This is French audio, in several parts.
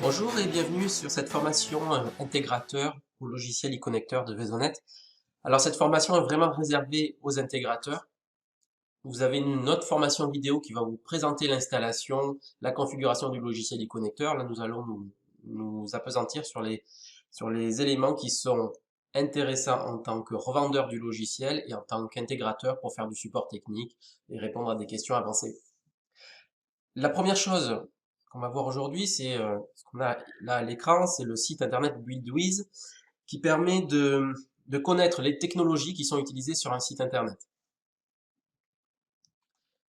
Bonjour et bienvenue sur cette formation intégrateur au logiciel e-connecteur de VESONet. Alors cette formation est vraiment réservée aux intégrateurs. Vous avez une autre formation vidéo qui va vous présenter l'installation, la configuration du logiciel e-connecteur. Là, nous allons nous appesantir sur les éléments qui sont intéressants en tant que revendeur du logiciel et en tant qu'intégrateur pour faire du support technique et répondre à des questions avancées. La première chose qu'on va voir aujourd'hui, c'est ce qu'on a là à l'écran, c'est le site internet Buildwiz qui permet de connaître les technologies qui sont utilisées sur un site internet.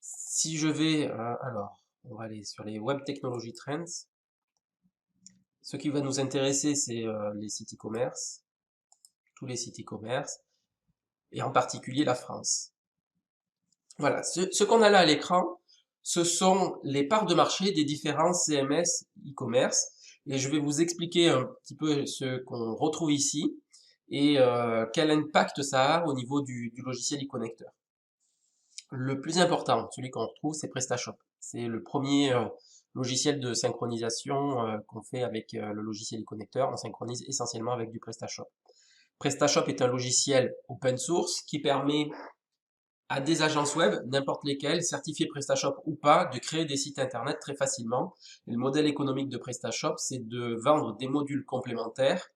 Si je vais, alors, on va aller sur les Web Technology Trends. Ce qui va nous intéresser, c'est les sites e-commerce, tous les sites e-commerce, et en particulier la France. Voilà, ce qu'on a là à l'écran, ce sont les parts de marché des différents CMS e-commerce. Et je vais vous expliquer un petit peu ce qu'on retrouve ici et quel impact ça a au niveau du logiciel e-connecteur. Le plus important, celui qu'on retrouve, c'est PrestaShop. C'est le premier logiciel de synchronisation qu'on fait avec le logiciel e-connecteur. On synchronise essentiellement avec du PrestaShop. PrestaShop est un logiciel open source qui permet à des agences web, n'importe lesquelles, certifiées PrestaShop ou pas, de créer des sites internet très facilement. Et le modèle économique de PrestaShop, c'est de vendre des modules complémentaires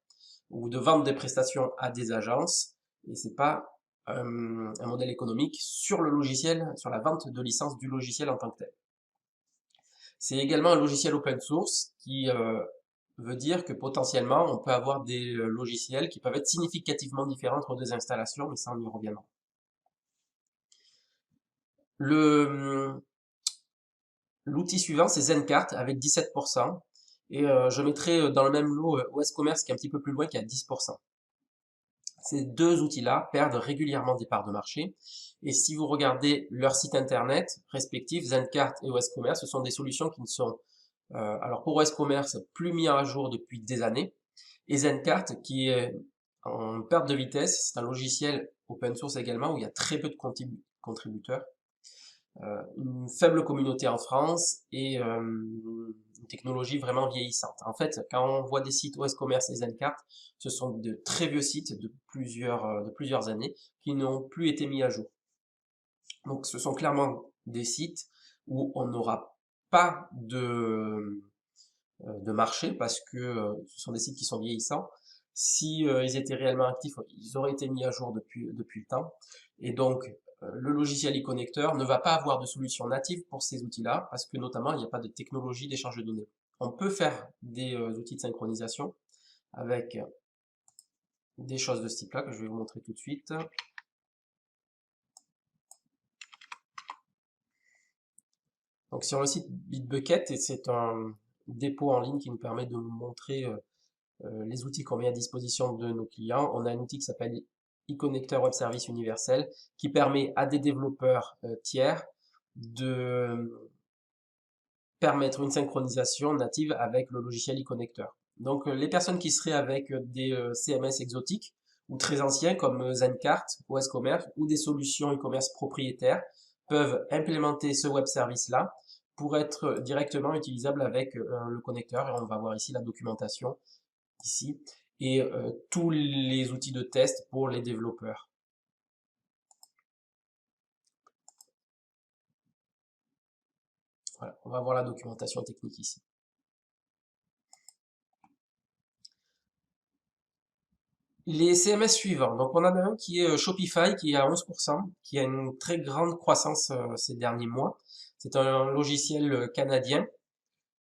ou de vendre des prestations à des agences. Et c'est pas un modèle économique sur le logiciel, sur la vente de licence du logiciel en tant que tel. C'est également un logiciel open source qui veut dire que potentiellement on peut avoir des logiciels qui peuvent être significativement différents entre des installations, mais ça on y reviendra. L'outil suivant, c'est Zencart avec 17%. Et je mettrai dans le même lot OS Commerce qui est un petit peu plus loin, qui est à 10%. Ces deux outils-là perdent régulièrement des parts de marché. Et si vous regardez leur site internet respectifs, Zencart et OS Commerce, ce sont des solutions qui ne sont, alors pour OS Commerce, plus mis à jour depuis des années. Et Zencart, qui est en perte de vitesse, c'est un logiciel open source également, où il y a très peu de contributeurs. Une faible communauté en France et une technologie vraiment vieillissante. En fait, quand on voit des sites OS Commerce et Zencart, ce sont de très vieux sites de plusieurs années qui n'ont plus été mis à jour. Donc ce sont clairement des sites où on n'aura pas de marché parce que ce sont des sites qui sont vieillissants. Si ils étaient réellement actifs, ils auraient été mis à jour depuis le temps. Et donc, le logiciel e-connecteur ne va pas avoir de solution native pour ces outils-là parce que notamment, il n'y a pas de technologie d'échange de données. On peut faire des outils de synchronisation avec des choses de ce type-là que je vais vous montrer tout de suite. Donc sur le site Bitbucket, et c'est un dépôt en ligne qui nous permet de vous montrer les outils qu'on met à disposition de nos clients. On a un outil qui s'appelle e-connecteur web service universel qui permet à des développeurs tiers de permettre une synchronisation native avec le logiciel e-connecteur. Donc les personnes qui seraient avec des CMS exotiques ou très anciens comme Zencart, OS Commerce ou des solutions e-commerce propriétaires peuvent implémenter ce web service là pour être directement utilisable avec le connecteur et on va voir ici la documentation ici, et tous les outils de test pour les développeurs. Voilà, on va voir la documentation technique ici. Les CMS suivants, donc on en a un qui est Shopify, qui est à 11%, qui a une très grande croissance ces derniers mois. C'est un logiciel canadien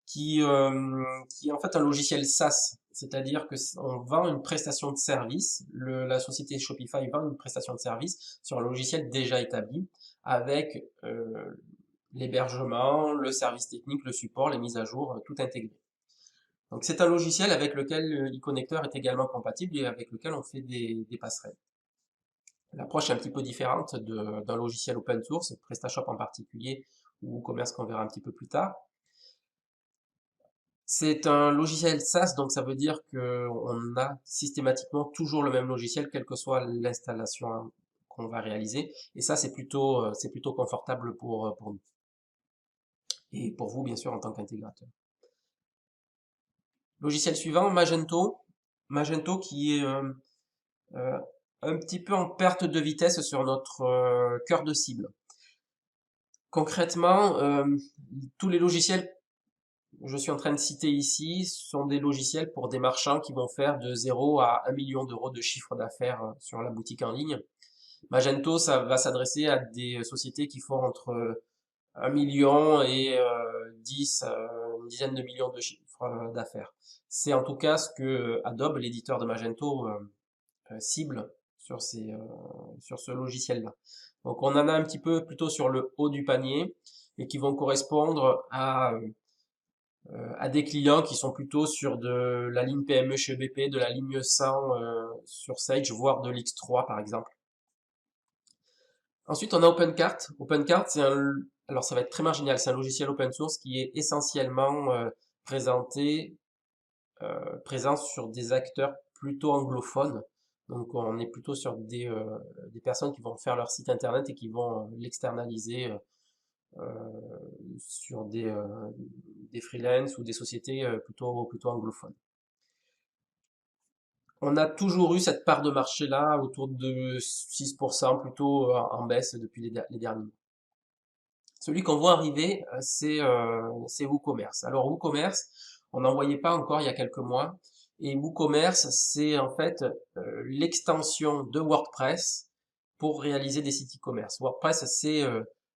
qui est en fait un logiciel SaaS, c'est-à-dire que on vend une prestation de service, la société Shopify vend une prestation de service sur un logiciel déjà établi avec l'hébergement, le service technique, le support, les mises à jour, tout intégré. Donc c'est un logiciel avec lequel l'e-connecteur est également compatible et avec lequel on fait des passerelles. L'approche est un petit peu différente d'un logiciel open source, PrestaShop en particulier, ou WooCommerce qu'on verra un petit peu plus tard. C'est un logiciel SaaS, donc ça veut dire qu'on a systématiquement toujours le même logiciel, quelle que soit l'installation qu'on va réaliser. Et ça, c'est plutôt confortable pour nous. Et pour vous, bien sûr, en tant qu'intégrateur. Logiciel suivant, Magento. Magento qui est euh, un petit peu en perte de vitesse sur notre cœur de cible. Concrètement, tous les logiciels que je suis en train de citer ici sont des logiciels pour des marchands qui vont faire de 0 à 1 million d'euros de chiffre d'affaires sur la boutique en ligne. Magento, ça va s'adresser à des sociétés qui font entre 1 million et 10, une dizaine de millions de chiffres d'affaires. C'est en tout cas ce que Adobe, l'éditeur de Magento, cible sur ce logiciel-là. Donc on en a un petit peu plutôt sur le haut du panier et qui vont correspondre à des clients qui sont plutôt sur de la ligne PME chez BP, de la ligne 100 sur Sage, voire de l'X3 par exemple. Ensuite, on a OpenCart. OpenCart, alors ça va être très marginal, c'est un logiciel open source qui est essentiellement présent sur des acteurs plutôt anglophones. Donc on est plutôt sur des personnes qui vont faire leur site internet et qui vont l'externaliser sur des freelances ou des sociétés plutôt anglophones. On a toujours eu cette part de marché là autour de 6%, plutôt en baisse depuis les derniers mois. Celui qu'on voit arriver, c'est WooCommerce. Alors WooCommerce, on n'en voyait pas encore il y a quelques mois. Et WooCommerce, c'est en fait l'extension de WordPress pour réaliser des sites e-commerce. WordPress, c'est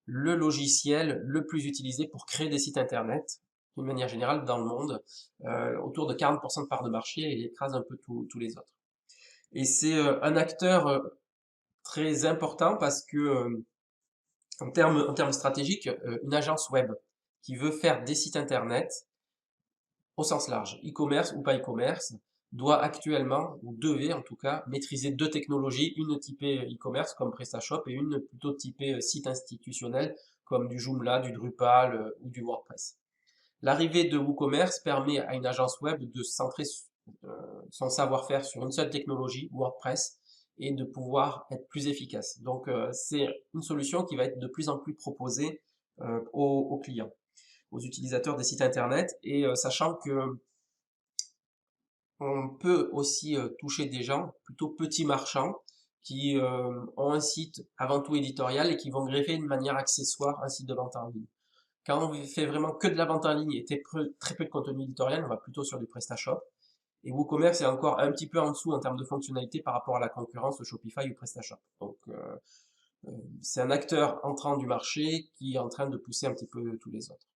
le logiciel le plus utilisé pour créer des sites internet, d'une manière générale, dans le monde. Autour de 40% de part de marché et il écrase un peu tous les autres. Et c'est un acteur très important parce que en termes stratégiques, une agence web qui veut faire des sites internet au sens large, e-commerce ou pas e-commerce, doit actuellement, ou devait en tout cas, maîtriser deux technologies, une typée e-commerce comme PrestaShop et une plutôt typée site institutionnel comme du Joomla, du Drupal ou du WordPress. L'arrivée de WooCommerce permet à une agence web de centrer son savoir-faire sur une seule technologie, WordPress, et de pouvoir être plus efficace. Donc c'est une solution qui va être de plus en plus proposée aux clients, aux utilisateurs des sites internet, et sachant que on peut aussi toucher des gens plutôt petits marchands qui ont un site avant tout éditorial et qui vont greffer de manière accessoire un site de vente en ligne. Quand on fait vraiment que de la vente en ligne et très peu de contenu éditorial, on va plutôt sur du PrestaShop. Et WooCommerce est encore un petit peu en dessous en termes de fonctionnalité par rapport à la concurrence de Shopify ou PrestaShop. Donc c'est un acteur entrant du marché qui est en train de pousser un petit peu tous les autres.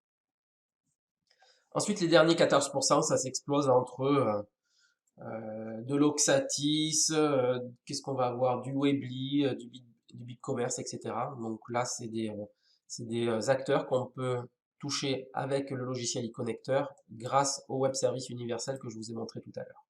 Ensuite, les derniers 14%, ça s'explose entre de l'Oxatis, qu'est-ce qu'on va avoir, du Weebly, du BigCommerce, etc. Donc là, c'est des acteurs qu'on peut toucher avec le logiciel e-connecteur grâce au web service universel que je vous ai montré tout à l'heure.